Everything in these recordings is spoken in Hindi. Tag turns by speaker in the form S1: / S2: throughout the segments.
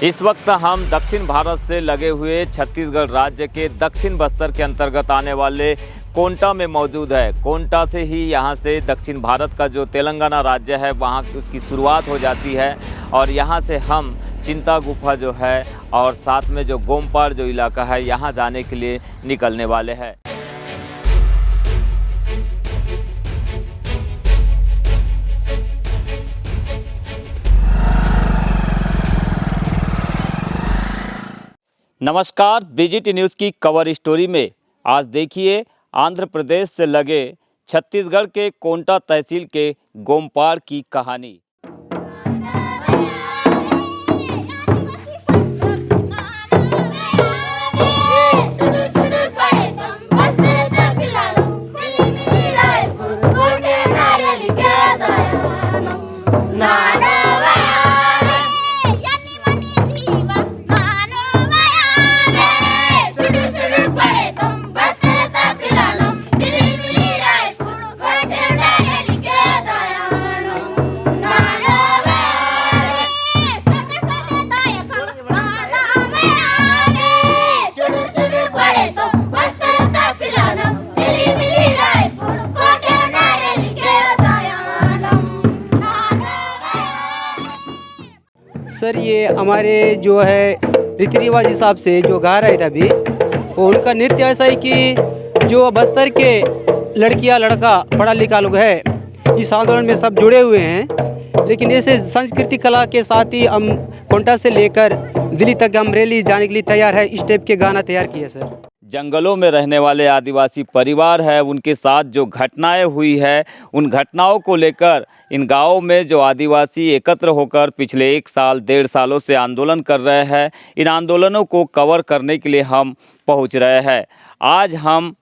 S1: इस वक्त हम दक्षिण भारत से लगे हुए छत्तीसगढ़ राज्य के दक्षिण बस्तर के अंतर्गत आने वाले कोंटा में मौजूद है। कोंटा से ही यहाँ से दक्षिण भारत का जो तेलंगाना राज्य है वहाँ उसकी शुरुआत हो जाती है और यहाँ से हम चिंता गुफा जो है और साथ में जो गोमपाड़ जो इलाका है यहाँ जाने के लिए निकलने वाले हैं। नमस्कार, बीजीटी न्यूज़ की कवर स्टोरी में आज देखिए आंध्र प्रदेश से लगे छत्तीसगढ़ के कोंटा तहसील के गोमपाड़ की कहानी।
S2: सर ये हमारे जो है रीति रिवाज हिसाब से जो गा रहे थे अभी वो उनका नृत्य ऐसा है कि जो बस्तर के लड़कियां लड़का पढ़ा लिखा लोग है इस आंदोलन में सब जुड़े हुए हैं। लेकिन ऐसे सांस्कृतिक कला के साथ ही हम कोंटा से लेकर दिल्ली तक हम रैली जाने के लिए तैयार है। इस टाइप के गाना तैयार किए सर।
S1: जंगलों में रहने वाले आदिवासी परिवार है उनके साथ जो घटनाएं हुई है उन घटनाओं को लेकर इन गांवों में जो आदिवासी एकत्र होकर पिछले 1 साल 1.5 सालों से आंदोलन कर रहे हैं, इन आंदोलनों को कवर करने के लिए हम पहुंच रहे हैं। आज हम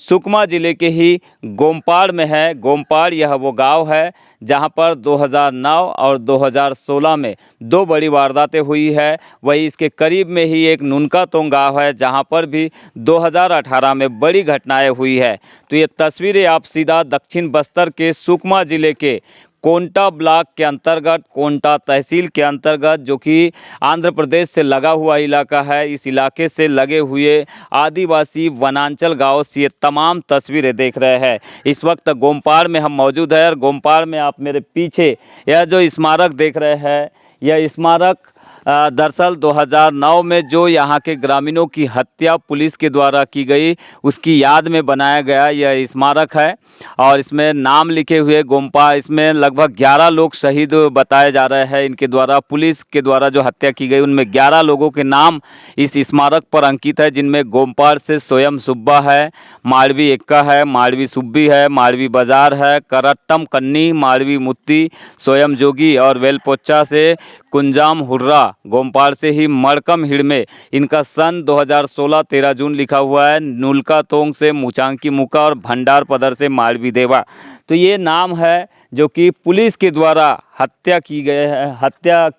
S1: सुकमा ज़िले के ही गोमपाड़ में है। गोमपाड़ यह वो गांव है जहां पर 2009 और 2016 में 2 बड़ी वारदातें हुई है। वही इसके करीब में ही एक नुनकातोंग गांव है जहां पर भी 2018 में बड़ी घटनाएं हुई है। तो ये तस्वीरें आप सीधा दक्षिण बस्तर के सुकमा ज़िले के कोंटा ब्लॉक के अंतर्गत, कोंटा तहसील के अंतर्गत, जो कि आंध्र प्रदेश से लगा हुआ इलाका है, इस इलाके से लगे हुए आदिवासी वनांचल गांव से ये तमाम तस्वीरें देख रहे हैं। इस वक्त गोमपाड़ में हम मौजूद हैं और गोमपाड़ में आप मेरे पीछे यह जो स्मारक देख रहे हैं, यह स्मारक दरअसल 2009 में जो यहाँ के ग्रामीणों की हत्या पुलिस के द्वारा की गई उसकी याद में बनाया गया यह स्मारक है। और इसमें नाम लिखे हुए गोमपाड़, इसमें लगभग 11 लोग शहीद बताए जा रहे हैं इनके द्वारा। पुलिस के द्वारा जो हत्या की गई उनमें 11 लोगों के नाम इस स्मारक पर अंकित है, जिनमें गोमपाड़ से स्वयं सुब्बा है, माड़वी एक्का है, माड़वी सुब्बी है, माड़वी बाजार है, करट्टम कन्नी, माड़वी मुत्ती, स्वयं जोगी और वेलपोच्चा से कुंजाम हुर्रा। गोमपाड़ से ही मड़कम हिड़मे, इनका सन 2016 13 जून लिखा हुआ है। नुलकातोंग से मुचांकी मुका और भंडार पदर से माड़वी देवा। तो ये नाम है जो कि पुलिस के द्वारा हत्या की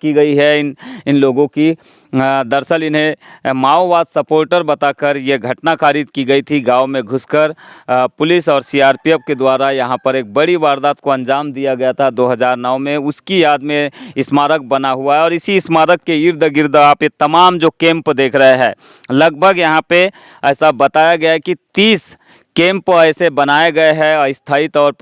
S1: गई है इन लोगों की। दरअसल इन्हें माओवाद सपोर्टर बताकर ये घटना कारित की गई थी। गांव में घुसकर पुलिस और सीआरपीएफ के द्वारा यहां पर एक बड़ी वारदात को अंजाम दिया गया था 2009 में। उसकी याद में स्मारक बना हुआ है और इसी स्मारक के इर्द गिर्द आप ये तमाम जो कैंप देख रहे हैं, लगभग यहाँ पे ऐसा बताया गया है कि 30 कैंप ऐसे बनाए गए हैं अस्थायी तौर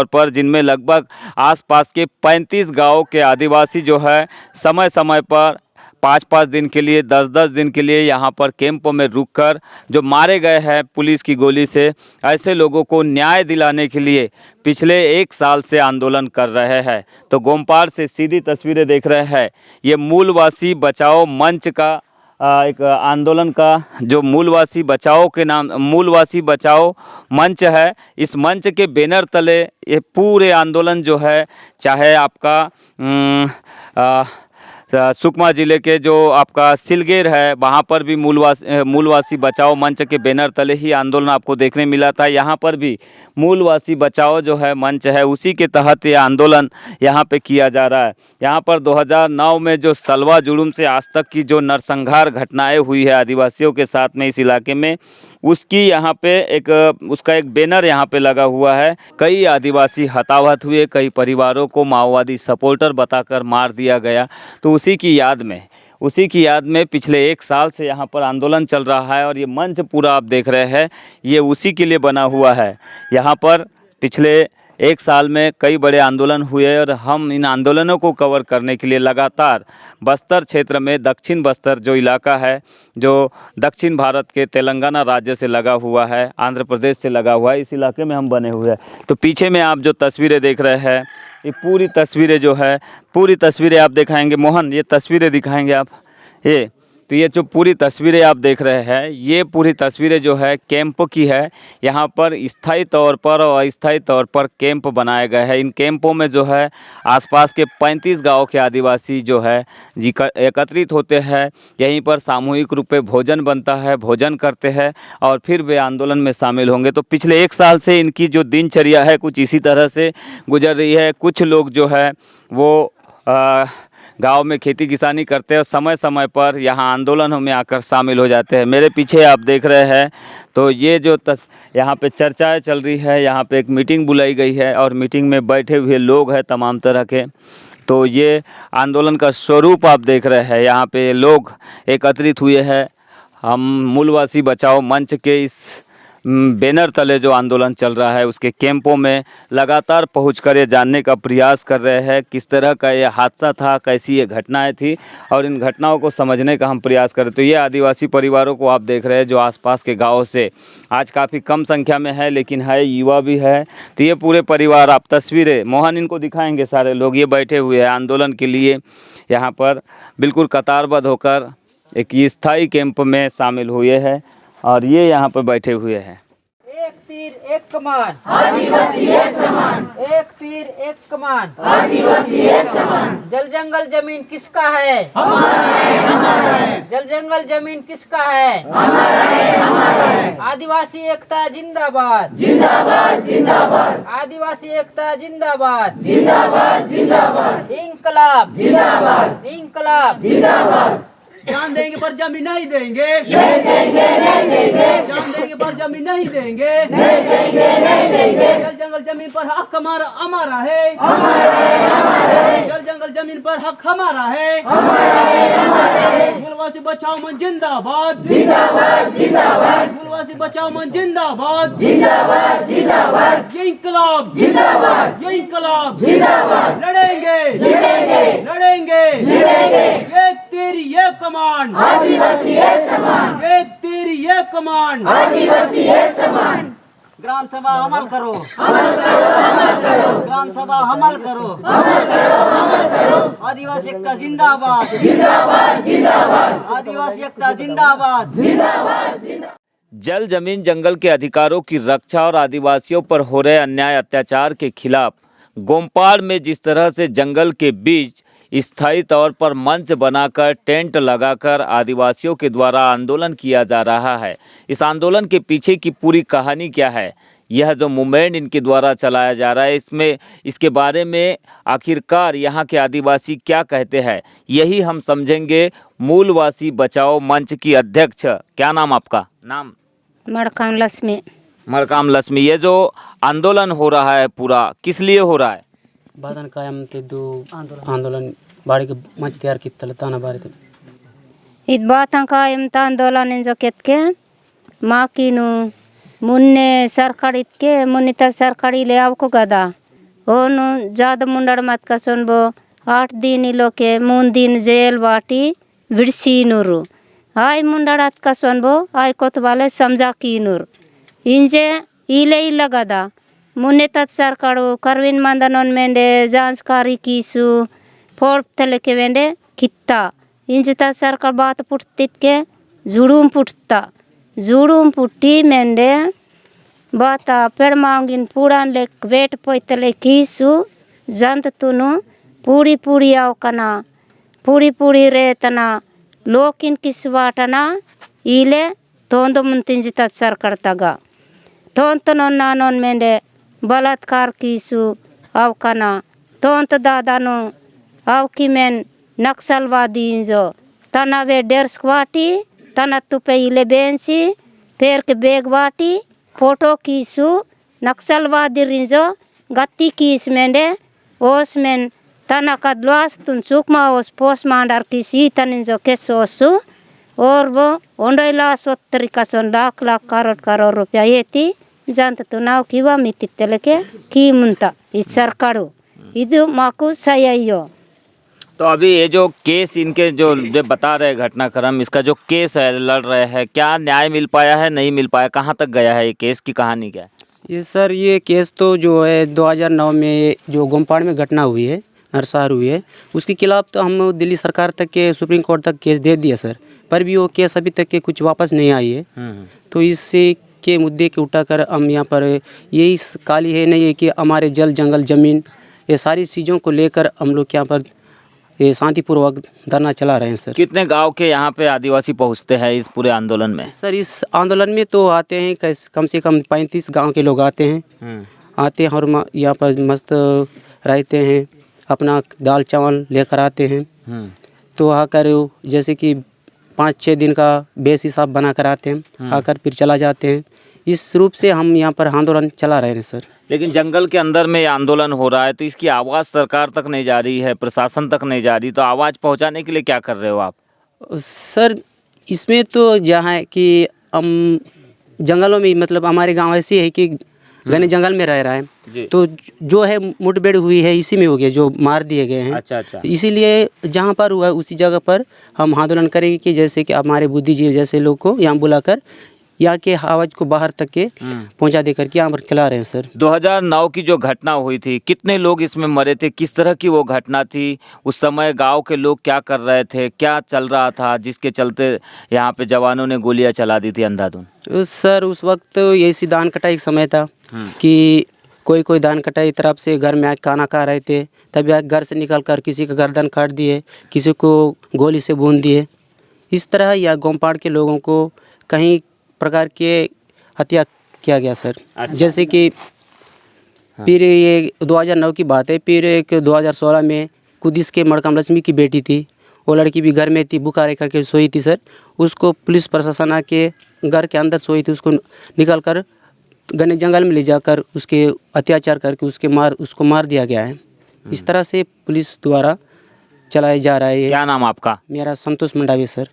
S1: पर, जिनमें लगभग आसपास के 35 गाँव के आदिवासी जो है समय समय पर 5-5 दिन के लिए, 10-10 दिन के लिए यहाँ पर कैंपों में रुककर जो मारे गए हैं पुलिस की गोली से, ऐसे लोगों को न्याय दिलाने के लिए पिछले 1 साल से आंदोलन कर रहे हैं। तो गोमपाड़ से सीधी तस्वीरें देख रहे हैं, ये मूलवासी बचाओ मंच का एक आंदोलन का जो मूलवासी बचाओ मंच है, इस मंच के बैनर तले ये पूरे आंदोलन जो है, चाहे आपका सुकमा ज़िले के जो आपका सिलगेर है वहाँ पर भी मूलवासी बचाओ मंच के बैनर तले ही आंदोलन आपको देखने मिला था। यहाँ पर भी मूलवासी बचाओ जो है मंच है, उसी के तहत ये आंदोलन यहाँ पे किया जा रहा है। यहाँ पर 2009 में जो सलवा जुलूम से आज तक की जो नरसंहार घटनाएं हुई है आदिवासियों के साथ में इस इलाके में, उसकी यहाँ पे उसका एक बैनर यहाँ पे लगा हुआ है। कई आदिवासी हताहत हुए, कई परिवारों को माओवादी सपोर्टर बताकर मार दिया गया, तो उसी की याद में उसी की याद में पिछले 1 साल से यहाँ पर आंदोलन चल रहा है और ये मंच पूरा आप देख रहे हैं, ये उसी के लिए बना हुआ है। यहाँ पर पिछले 1 साल में कई बड़े आंदोलन हुए और हम इन आंदोलनों को कवर करने के लिए लगातार बस्तर क्षेत्र में, दक्षिण बस्तर जो इलाका है, जो दक्षिण भारत के तेलंगाना राज्य से लगा हुआ है, आंध्र प्रदेश से लगा हुआ है, इस इलाके में हम बने हुए हैं। तो पीछे में आप जो तस्वीरें देख रहे हैं, ये पूरी तस्वीरें जो है, पूरी तस्वीरें आप दिखाएंगे। मोहन, ये तस्वीरें दिखाएंगे आप। तो ये जो पूरी तस्वीरें आप देख रहे हैं, ये पूरी तस्वीरें जो है कैंप की है। यहाँ पर स्थायी तौर पर और अस्थायी तौर पर कैंप बनाए गए हैं। इन कैंपों में जो है आसपास के 35 गांव के आदिवासी जो है एकत्रित होते हैं। यहीं पर सामूहिक रूप से भोजन बनता है, भोजन करते हैं और फिर वे आंदोलन में शामिल होंगे। तो पिछले 1 साल से इनकी जो दिनचर्या है कुछ इसी तरह से गुजर रही है। कुछ लोग जो है वो गांव में खेती किसानी करते हैं और समय समय पर यहाँ आंदोलनों में आकर शामिल हो जाते हैं। मेरे पीछे आप देख रहे हैं, तो ये जो यहाँ पे चर्चाएं चल रही है, यहाँ पे एक मीटिंग बुलाई गई है और मीटिंग में बैठे हुए लोग हैं तमाम तरह के। तो ये आंदोलन का स्वरूप आप देख रहे हैं, यहाँ पे लोग एकत्रित हुए हैं। हम मूलवासी बचाओ मंच के इस बैनर तले जो आंदोलन चल रहा है उसके कैंपों में लगातार पहुंचकर ये जानने का प्रयास कर रहे हैं किस तरह का ये हादसा था, कैसी ये घटनाएं थी और इन घटनाओं को समझने का हम प्रयास करें। तो ये आदिवासी परिवारों को आप देख रहे हैं जो आसपास के गाँव से आज काफ़ी कम संख्या में है, लेकिन है युवा भी है। तो ये पूरे परिवार, आप तस्वीरें मोहन इनको दिखाएंगे, सारे लोग ये बैठे हुए हैं आंदोलन के लिए यहाँ पर बिल्कुल कतारबद्ध होकर एक स्थायी कैंप में शामिल हुए हैं और ये यहाँ पर बैठे हुए हैं।
S2: एक तीर एक कमान, आदिवासी एक समान। एक तीर एक कमान, आदिवासी एक समान। जल जंगल जमीन किसका है? हमारा है, हमारा है। जल जंगल जमीन किसका है? हमारा है, हमारा है। आदिवासी एकता जिंदाबाद, जिंदाबाद, जिंदाबाद। आदिवासी एकता जिंदाबाद, जिंदाबाद, जिंदाबाद। इंकलाब जिंदाबाद, इंकलाब जिंदाबाद। जान देंगे पर जमीन नहीं देंगे, नहीं देंगे, नहीं देंगे। जान देंगे पर जमीन नहीं देंगे, नहीं देंगे, नहीं देंगे। जल जंगल जमीन पर हक हमारा हमारा है, हमारा है, हमारा है। जल जंगल जमीन पर हक हमारा है, हमारा है, हमारा है। मूलवासी बचाओ मन जिंदाबाद, जिंदाबाद, जिंदाबाद। मूलवासी बचाओ मन जिंदाबाद, जिंदाबाद, जिंदाबाद। ये इंकलाब जिंदाबाद, ये इंकलाब जिंदाबाद। लड़ेंगे, लड़ेंगे, लड़ेंगे, लड़ेंगे। एक तीर एक कमान, आदिवासी एक समान। एक तीर एक कमान, आदिवासी एक समान। ग्राम सभा अमल करो, अमल करो, अमल करो। ग्राम सभा अमल करो, अमल करो, अमल करो। आदिवासी एकता जिंदाबाद, जिंदाबाद, जिंदाबाद। आदिवासी एकता जिंदाबाद, जिंदाबाद, जिंदाबाद।
S1: जल जमीन जंगल के अधिकारों की रक्षा और आदिवासियों पर हो रहे अन्याय अत्याचार के खिलाफ गोमपाड़ में जिस तरह से जंगल के बीच स्थायी तौर पर मंच बनाकर टेंट लगाकर आदिवासियों के द्वारा आंदोलन किया जा रहा है, इस आंदोलन के पीछे की पूरी कहानी क्या है, यह जो मूवमेंट इनके द्वारा चलाया जा रहा है, इसमें इसके बारे में आखिरकार यहाँ के आदिवासी क्या कहते हैं, यही हम समझेंगे। मूलवासी बचाओ मंच की अध्यक्ष, क्या नाम आपका? नाम?
S3: मड़काम लक्ष्मी।
S1: मड़काम लक्ष्मी। ये जो आंदोलन हो रहा है पूरा किस लिए हो रहा है?
S2: बादन कायम तिद्दू आंदोलन बाड़ी के मंच तैयार कित्तले ताना बारी ते
S3: इद बातन कायम आंदोलन जो केतके माकीनु मुन्ने सरकारितके मुन्निता सरकारी ले आवको गदा ओनु ज्यादा मुंडड़ मत का सुनबो 8 दिन इलोके मून दिन जेल बाटी विड़सीनुरु आय मुंडड़ात का सुनबो आय कोतवाले समझा कीनुर इंजे इले इला गदा मुन्ने तत् सरकारो करविन मंदनोन मेंडे जांचकारी कीसु फोड़ तले के वेंडे कित्ता इंजे तत् सरकार बात पुट्टित के जुड़ूम पुट्टा जुड़ूम पुट्टी मेंडे बाता पेड़ मांगिन पूड़ान ले वेट पोइतले कीसु जंत तुनु पूरी पूरी आवकना पूरी पूरी रेतना लोकिन किस वाटना इले तोंदो मुंतिंजी तत् सरकार तगा तोंतनोन नानोन मेंडे बलात्कार कीसु आवकना तोंत दादानो आवकी मेन नक्सलवादी इंजो तनावे डेर्स वाटी तना तुपे इले बेंसी पेर के बेग वाटी फोटो कीसु नक्सलवादी रिंजो गत्ती कीस मेंडे ओस मेन तना कदलवास तुन सुकमा ओस पोस मांडर किसी तनिन जो केसोसु और वो ओंडोइला सोत्तरिका सोन लाख लाख करोड़ रुपया ये थी जानते तो नाव किवा मितित्ते लेके की मुंता इस सरकारो इधर माकू सयाइयो।
S1: तो अभी ये जो केस इनके जो बता रहे घटनाक्रम, इसका जो केस है लड़ रहे हैं, क्या न्याय मिल पाया है, नहीं मिल पाया, कहाँ तक गया है ये केस की कहानी क्या है?
S2: ये सर ये केस तो जो है 2009 में जो गोमपाड़ में घटना हुई है, नरसंहार हुई है, उसके खिलाफ तो हम दिल्ली सरकार तक के सुप्रीम कोर्ट तक केस दे दिया सर, पर भी वो केस अभी तक के कुछ वापस नहीं आई है। तो इससे के मुद्दे के उठाकर हम यहाँ पर यही काली है नहीं है कि हमारे जल जंगल ज़मीन ये सारी चीज़ों को लेकर हम लोग यहाँ पर ये शांतिपूर्वक धरना चला रहे हैं सर।
S1: कितने गांव के यहाँ पे आदिवासी पहुँचते हैं इस पूरे आंदोलन में?
S2: सर इस आंदोलन में तो आते हैं कम से कम 35 गांव के लोग आते हैं आते हैं और यहाँ पर मस्त रहते हैं, अपना दाल चावल लेकर आते हैं। तो आकर जैसे कि 5-6 दिन का बेस हिसाब बना कर आते हैं, आकर फिर चला जाते हैं। इस रूप से हम यहाँ पर आंदोलन चला रहे हैं सर।
S1: लेकिन जंगल के अंदर में ये आंदोलन हो रहा है तो इसकी आवाज़ सरकार तक नहीं जा रही है, प्रशासन तक नहीं जा रही, तो आवाज़ पहुंचाने के लिए क्या कर रहे हो आप?
S2: सर इसमें तो जहाँ है कि हम जंगलों में मतलब हमारे गांव ऐसी है कि घने जंगल में रह रहा है, तो जो है मुठभेड़ हुई है इसी में हो गया, जो मार दिए गए हैं।
S1: अच्छा।
S2: इसीलिए जहाँ पर हुआ उसी जगह पर हम आंदोलन करेंगे कि जैसे कि हमारे बुद्धिजीवी जैसे लोग को यहाँ बुलाकर यहाँ के आवाज़ को बाहर तक के पहुँचा देकर के यहाँ पर खिला रहे हैं सर।
S1: 2009 की जो घटना हुई थी, कितने लोग इसमें मरे थे, किस तरह की वो घटना थी, उस समय गांव के लोग क्या कर रहे थे, क्या चल रहा था जिसके चलते यहाँ पे जवानों ने गोलियां चला दी थी अंधाधुंध?
S2: सर उस वक्त ऐसी धान कटाई का समय था कि कोई धान कटाई तरफ से घर में खाना खा रहे थे, तभी घर से निकल कर किसी का गर्दन काट दिए, किसी को गोली से भून दिए। इस तरह या गोमपाड़ के लोगों को कहीं प्रकार के हत्या किया गया सर। जैसे कि फिर ये 2009 की बात है, फिर एक 2016 में कुदिस के मड़कम लक्ष्मी की बेटी थी, वो लड़की भी घर में थी, बुखार करके सोई थी सर। उसको पुलिस प्रशासन आके घर के अंदर सोई थी, उसको निकल कर घने जंगल में ले जाकर उसके अत्याचार करके उसको मार दिया गया है। इस तरह से पुलिस द्वारा चलाया जा रहा है।
S1: क्या नाम आपका?
S2: मेरा संतोष मंडावी सर।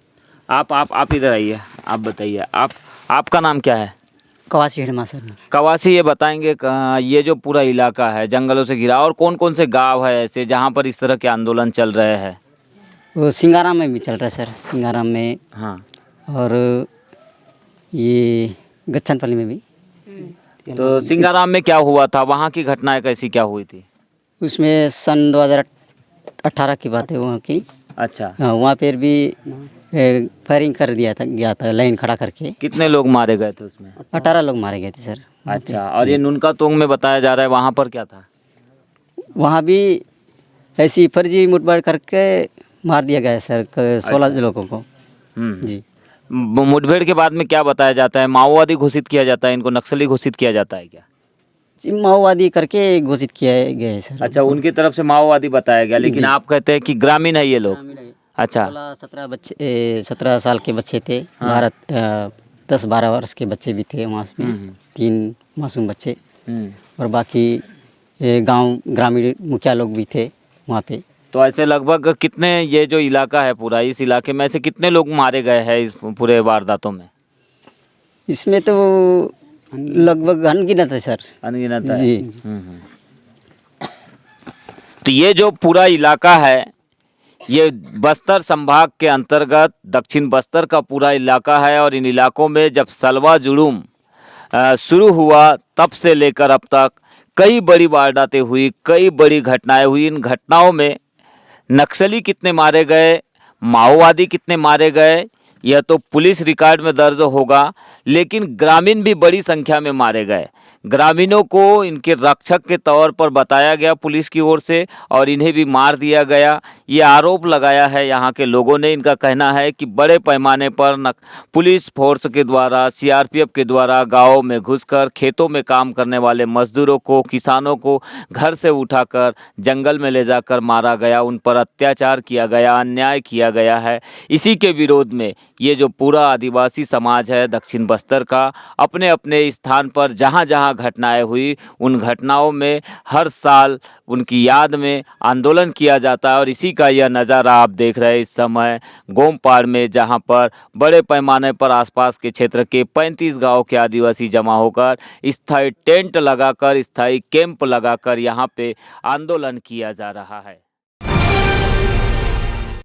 S1: आप इधर आइए, आप बताइए, आपका नाम क्या है?
S2: कवासी हेडमा सर।
S1: कवासी, ये बताएंगे ये जो पूरा इलाका है जंगलों से घिरा, और कौन कौन से गांव है ऐसे जहां पर इस तरह के आंदोलन चल रहे हैं?
S4: वो सिंगाराम में भी चल रहा है सर, सिंगाराम में।
S1: हाँ।
S4: और ये गच्छनपल्ली में भी।
S1: तो सिंगाराम में क्या हुआ था, वहाँ की घटनाएं कैसी क्या हुई थी?
S4: उसमें सन 2018 की बात है वहाँ की।
S1: अच्छा।
S4: हाँ, वहाँ पर भी फायरिंग कर गया था लाइन खड़ा करके।
S1: कितने लोग मारे गए थे उसमें?
S4: 18 लोग मारे गए थे सर।
S1: अच्छा, और ये नुनका तोंग में बताया जा रहा है, वहाँ पर क्या था?
S4: वहाँ भी ऐसी फर्जी मुठभेड़ करके मार दिया गया है सर 16 लोगों को। जी।
S1: मुठभेड़ के बाद में क्या बताया जाता है? माओवादी घोषित किया जाता है इनको, नक्सली घोषित किया जाता है क्या?
S4: जी, माओवादी करके घोषित किया गया है सर।
S1: अच्छा, उनकी तरफ से माओवादी बताया गया, लेकिन आप कहते हैं कि ग्रामीण है ये लोग। अच्छा।
S4: 17 साल के बच्चे थे। 10-12 वर्ष के बच्चे भी थे वहाँ में, 3 मासूम बच्चे। और बाकी गांव ग्रामीण मुखिया लोग भी थे वहाँ पे।
S1: तो ऐसे लगभग कितने, ये जो इलाका है पूरा, इस इलाके में ऐसे कितने लोग मारे गए हैं इस पूरे वारदातों में?
S4: इसमें तो लगभग अनगिनत है सर।
S1: अनगिनत है
S4: जी।
S1: तो ये जो पूरा इलाका है ये बस्तर संभाग के अंतर्गत दक्षिण बस्तर का पूरा इलाका है, और इन इलाकों में जब सलवा जुलूम शुरू हुआ तब से लेकर अब तक कई बड़ी वारदातें हुई, कई बड़ी घटनाएं हुई। इन घटनाओं में नक्सली कितने मारे गए, माओवादी कितने मारे गए, यह तो पुलिस रिकॉर्ड में दर्ज होगा, लेकिन ग्रामीण भी बड़ी संख्या में मारे गए। ग्रामीणों को इनके रक्षक के तौर पर बताया गया पुलिस की ओर से, और इन्हें भी मार दिया गया, ये आरोप लगाया है यहाँ के लोगों ने। इनका कहना है कि बड़े पैमाने पर पुलिस फोर्स के द्वारा, सीआरपीएफ के द्वारा गाँव में घुसकर खेतों में काम करने वाले मजदूरों को, किसानों को घर से उठाकर जंगल में ले जाकर मारा गया, उन पर अत्याचार किया गया, अन्याय किया गया है। इसी के विरोध में ये जो पूरा आदिवासी समाज है दक्षिण बस्तर का, अपने अपने स्थान पर जहाँ जहाँ घटनाएं हुई, उन घटनाओं में हर साल उनकी याद में आंदोलन किया जाता है। और इसी का यह नज़ारा आप देख रहे हैं इस समय गोमपाड़ में, जहां पर बड़े पैमाने पर आसपास के क्षेत्र के 35 गांव के आदिवासी जमा होकर स्थायी टेंट लगाकर, स्थायी कैंप लगाकर यहाँ पे आंदोलन किया जा रहा है।